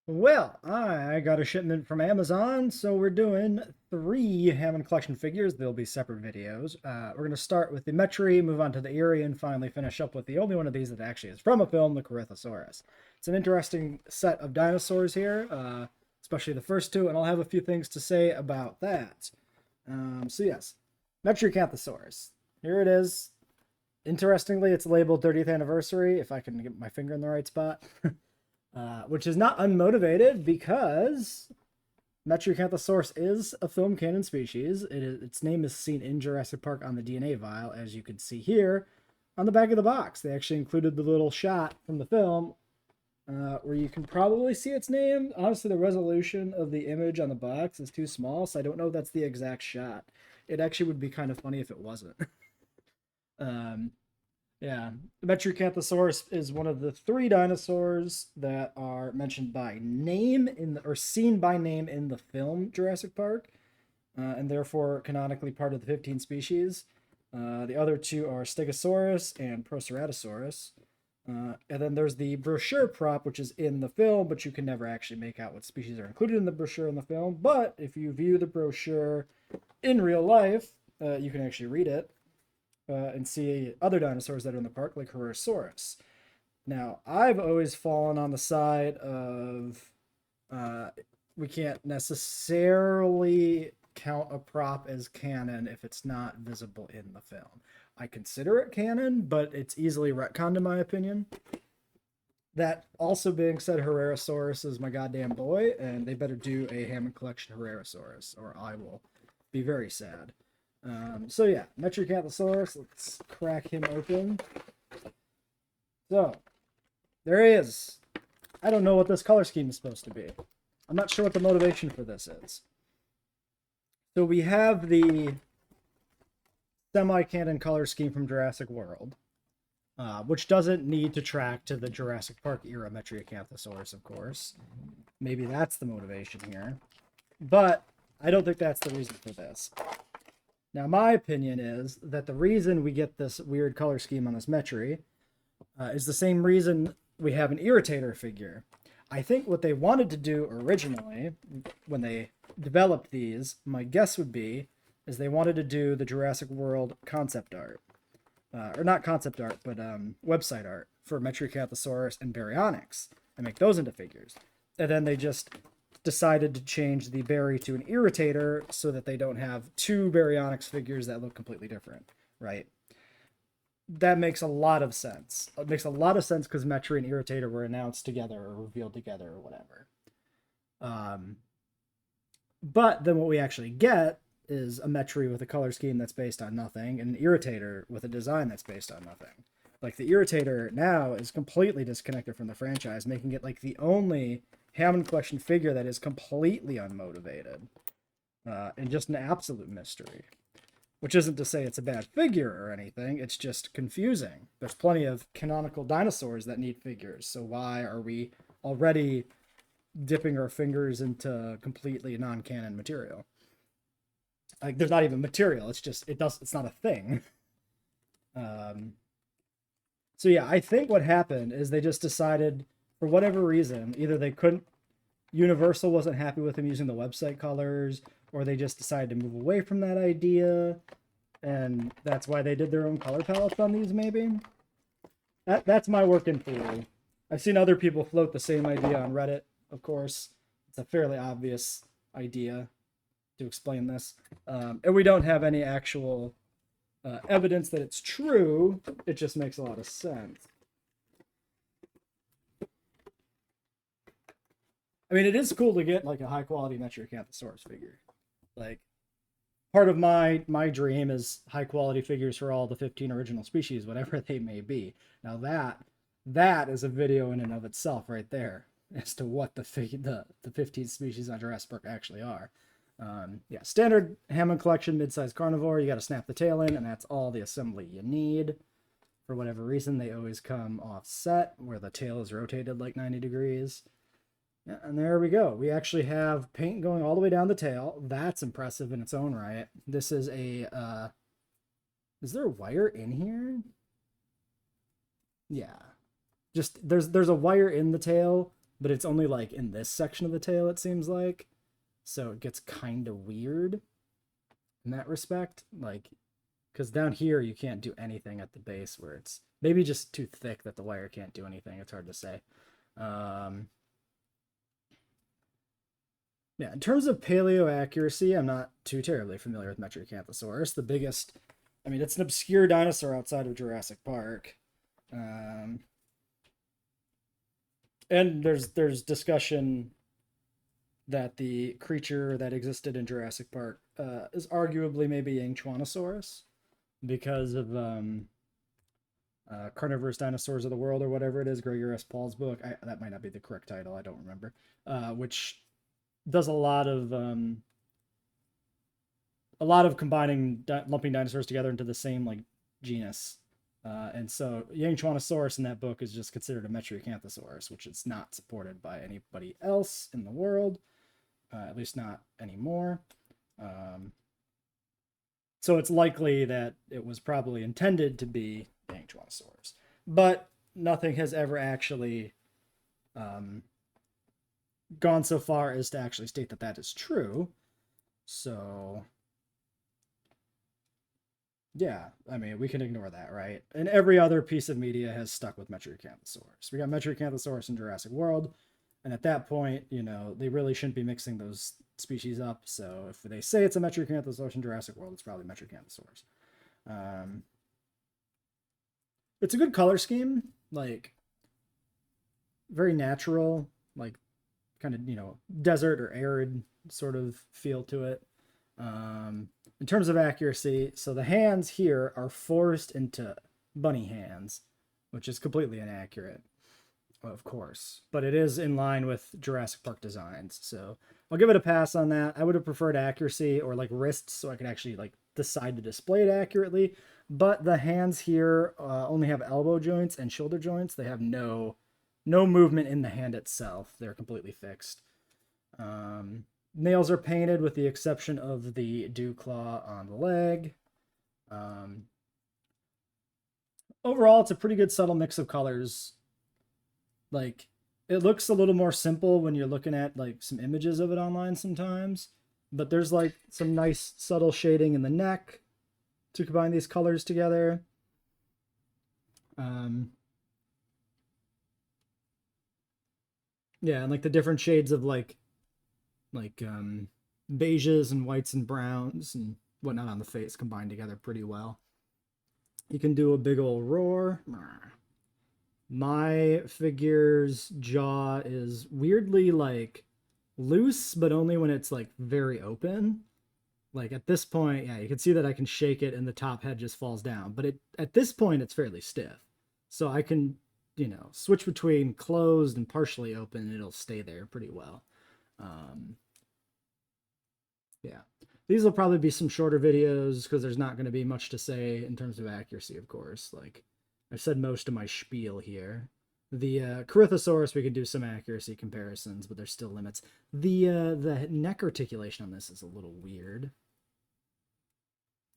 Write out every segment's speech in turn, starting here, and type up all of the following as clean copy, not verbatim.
Well, I got a shipment from Amazon, so we're doing 3 Hammond collection figures. They'll be separate videos. We're going to start with the Metri, move on to the Erie, and finally finish up with the only one of these that actually is from a film, the Corythosaurus. It's an interesting set of dinosaurs here, especially the first two, and I'll have a few things to say about that. So yes, Metriacanthosaurus. Here it is. Interestingly, it's labeled 30th anniversary, if I can get my finger in the right spot. Which is not unmotivated because Metriacanthosaurus is a film canon species. Its name is seen in Jurassic Park on the DNA vial, as you can see here on the back of the box. They actually included the little shot from the film where you can probably see its name. Honestly, the resolution of the image on the box is too small, so I don't know if that's the exact shot. It actually would be kind of funny if it wasn't. um, yeah, the Metriacanthosaurus is one of the 3 dinosaurs that are mentioned by name or seen by name in the film Jurassic Park, and therefore canonically part of the 15 species. The other 2 are Stegosaurus and Proceratosaurus. And then there's the brochure prop, which is in the film, but you can never actually make out what species are included in the brochure in the film. But if you view the brochure in real life, you can actually read it. And see other dinosaurs that are in the park, like Herrerasaurus. Now, I've always fallen on the side of we can't necessarily count a prop as canon if it's not visible in the film. I consider it canon, but it's easily retconned in my opinion. That also being said, Herrerasaurus is my goddamn boy, and they better do a Hammond collection Herrerasaurus, or I will be very sad. So yeah, Metriacanthosaurus, let's crack him open. So, there he is. I don't know what this color scheme is supposed to be. I'm not sure what the motivation for this is. So we have the semi-canon color scheme from Jurassic World, which doesn't need to track to the Jurassic Park era Metriacanthosaurus, of course. Maybe that's the motivation here. But I don't think that's the reason for this. Now, my opinion is that the reason we get this weird color scheme on this Metri is the same reason we have an Irritator figure. I think what they wanted to do originally, when they developed these, my guess would be, is they wanted to do the Jurassic World concept art. Or not concept art, but website art for Metriacanthosaurus and Baryonyx, and make those into figures. And then they just decided to change the Barry to an Irritator so that they don't have 2 Baryonyx figures that look completely different, right? That makes a lot of sense. It makes a lot of sense because Metri and Irritator were announced together or revealed together or whatever. But then what we actually get is a Metri with a color scheme that's based on nothing and an Irritator with a design that's based on nothing. Like the Irritator now is completely disconnected from the franchise, making it like the only Hammond collection figure that is completely unmotivated and just an absolute mystery. Which isn't to say it's a bad figure or anything, it's just confusing. There's plenty of canonical dinosaurs that need figures, so why are we already dipping our fingers into completely non-canon material? Like, there's not even material, it's not a thing. So yeah, I think what happened is they just decided, for whatever reason, either Universal wasn't happy with them using the website colors, or they just decided to move away from that idea, and that's why they did their own color palettes on these, maybe? That's my working theory. I've seen other people float the same idea on Reddit, of course. It's a fairly obvious idea to explain this. And we don't have any actual evidence that it's true. It just makes a lot of sense. I mean, it is cool to get like a high quality Metriacanthosaurus figure. Like, part of my dream is high quality figures for all the 15 original species, whatever they may be. Now that is a video in and of itself right there as to what the 15 species on Jurassic Park actually are. Yeah, standard Hammond collection, mid-sized carnivore. You got to snap the tail in, and that's all the assembly you need. For whatever reason, they always come offset, where the tail is rotated like 90 degrees. Yeah, and there we go. We actually have paint going all the way down the tail. That's impressive in its own right. This is a, is there a wire in here? Yeah. Just, there's a wire in the tail but it's only like in this section of the tail, it seems like. So it gets kind of weird in that respect. Like, because down here, you can't do anything at the base where it's maybe just too thick that the wire can't do anything. It's hard to say. Yeah, in terms of paleo accuracy, I'm not too terribly familiar with Metriacanthosaurus. The biggest, I mean, it's an obscure dinosaur outside of Jurassic Park. And there's discussion that the creature that existed in Jurassic Park is arguably maybe Yangchuanosaurus because of Carnivorous Dinosaurs of the World or whatever it is, Gregor S. Paul's book. That might not be the correct title, I don't remember. Which does a lot of combining lumping dinosaurs together into the same like genus. And so Yangchuanosaurus in that book is just considered a Metriacanthosaurus, which is not supported by anybody else in the world, at least not anymore. So it's likely that it was probably intended to be Yangchuanosaurus, but nothing has ever actually gone so far as to actually state that that is true. So yeah, I mean, we can ignore that, right? And every other piece of media has stuck with Metriacanthosaurus. We got Metriacanthosaurus in Jurassic World, and at that point, you know, they really shouldn't be mixing those species up. So if they say it's a Metriacanthosaurus in Jurassic World, it's probably Metriacanthosaurus. It's a good color scheme, like very natural, like kind of, you know, desert or arid sort of feel to it. In terms of accuracy, so the hands here are forced into bunny hands, which is completely inaccurate, of course, but it is in line with Jurassic Park designs. So I'll give it a pass on that. I would have preferred accuracy or like wrists so I could actually like decide to display it accurately. But the hands here only have elbow joints and shoulder joints. They have no movement in the hand itself. They're completely fixed. Nails are painted with the exception of the dew claw on the leg. Overall, it's a pretty good subtle mix of colors. Like, it looks a little more simple when you're looking at like some images of it online sometimes, but there's like some nice subtle shading in the neck to combine these colors together. Yeah, and like the different shades of like beiges and whites and browns and whatnot on the face combined together pretty well. You can do a big old roar. My figure's jaw is weirdly like loose, but only when it's like very open. Like at this point, yeah, you can see that I can shake it and the top head just falls down. But at this point, it's fairly stiff. So I can, you know, switch between closed and partially open and it'll stay there pretty well. Yeah. These will probably be some shorter videos because there's not going to be much to say in terms of accuracy, of course. Like, I've said most of my spiel here. The Corythosaurus, we can do some accuracy comparisons, but there's still limits. The neck articulation on this is a little weird.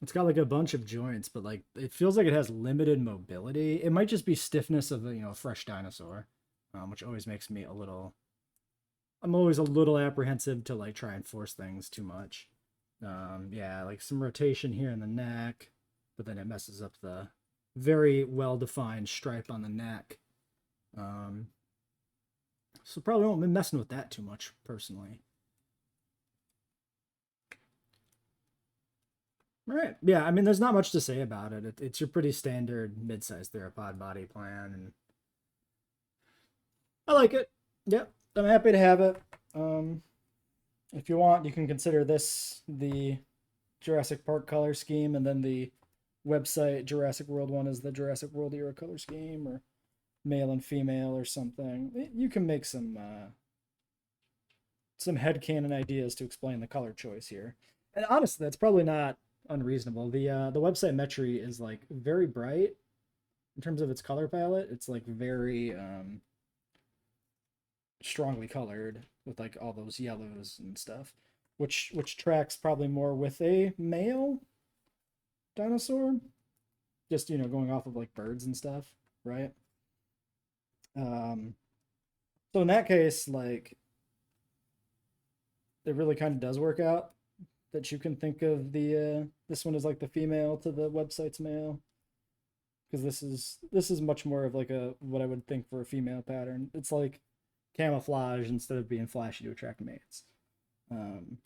It's got like a bunch of joints, but like it feels like it has limited mobility. It might just be stiffness of a fresh dinosaur, which always makes me a little. I'm always a little apprehensive to like try and force things too much. Yeah, like some rotation here in the neck, but then it messes up the very well-defined stripe on the neck. So probably won't be messing with that too much personally. All right. Yeah, I mean, there's not much to say about it. It's your pretty standard mid-sized theropod body plan, and I like it. Yep, I'm happy to have it. If you want, you can consider this the Jurassic Park color scheme, and then the website Jurassic World one is the Jurassic World era color scheme, or male and female or something. You can make some headcanon ideas to explain the color choice here. And honestly, that's probably not unreasonable. The website Metri is like very bright in terms of its color palette. It's like very strongly colored with like all those yellows and stuff, which tracks probably more with a male dinosaur, just going off of like birds and stuff, right? So in that case, like, it really kind of does work out that you can think of the this one as like the female to the website's male, because this is much more of like a what I would think for a female pattern. It's like camouflage instead of being flashy to attract mates. Um,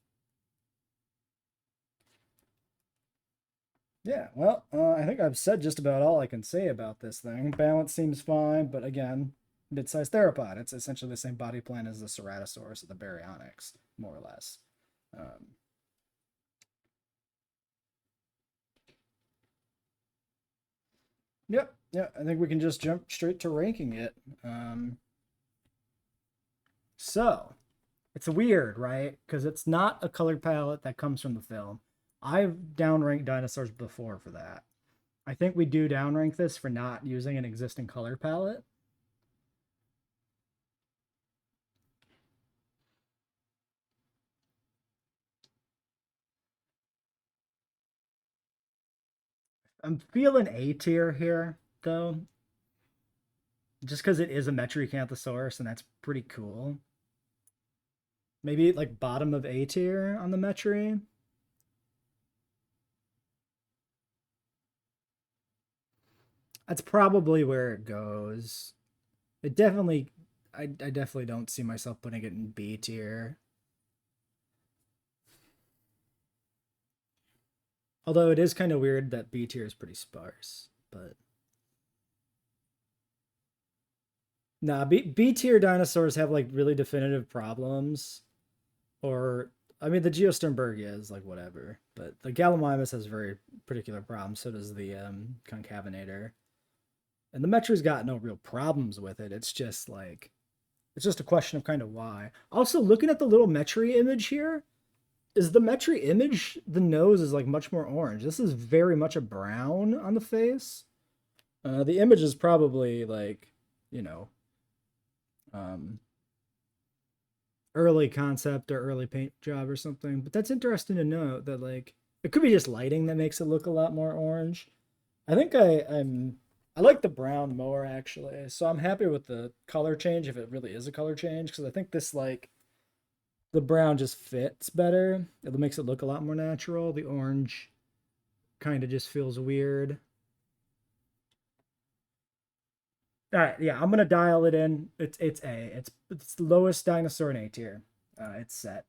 yeah, well, I think I've said just about all I can say about this thing. Balance seems fine, but again, mid-sized theropod. It's essentially the same body plan as the Ceratosaurus or the Baryonyx, more or less. Um, yep, yeah, I think we can just jump straight to ranking it. So, it's weird, right? Because it's not a color palette that comes from the film. I've downranked dinosaurs before for that. I think we do downrank this for not using an existing color palette. I'm feeling A tier here, though, just because it is a Metriacanthosaurus, and that's pretty cool. Maybe like bottom of A tier on the Metri. That's probably where it goes. It definitely, I definitely don't see myself putting it in B tier. Although it is kind of weird that B tier is pretty sparse, but nah, B tier dinosaurs have like really definitive problems. Or I mean the Geosternbergia is like whatever, but the Gallimimus has very particular problems. So does the Concavinator. And the Metri's got no real problems with it. It's just like it's just a question of kind of why. Also, looking at the little Metri image here, is the Metri image the nose is like much more orange. This is very much a brown on the face. The image is probably like, you know, um, early concept or early paint job or something. But that's interesting to know that like it could be just lighting that makes it look a lot more orange. I think I like the brown more actually. So I'm happy with the color change if it really is a color change because I think this like the brown just fits better. It makes it look a lot more natural. The orange kind of just feels weird. All right, yeah, I'm gonna dial it in. It's A. It's the lowest dinosaur in A tier. It's set.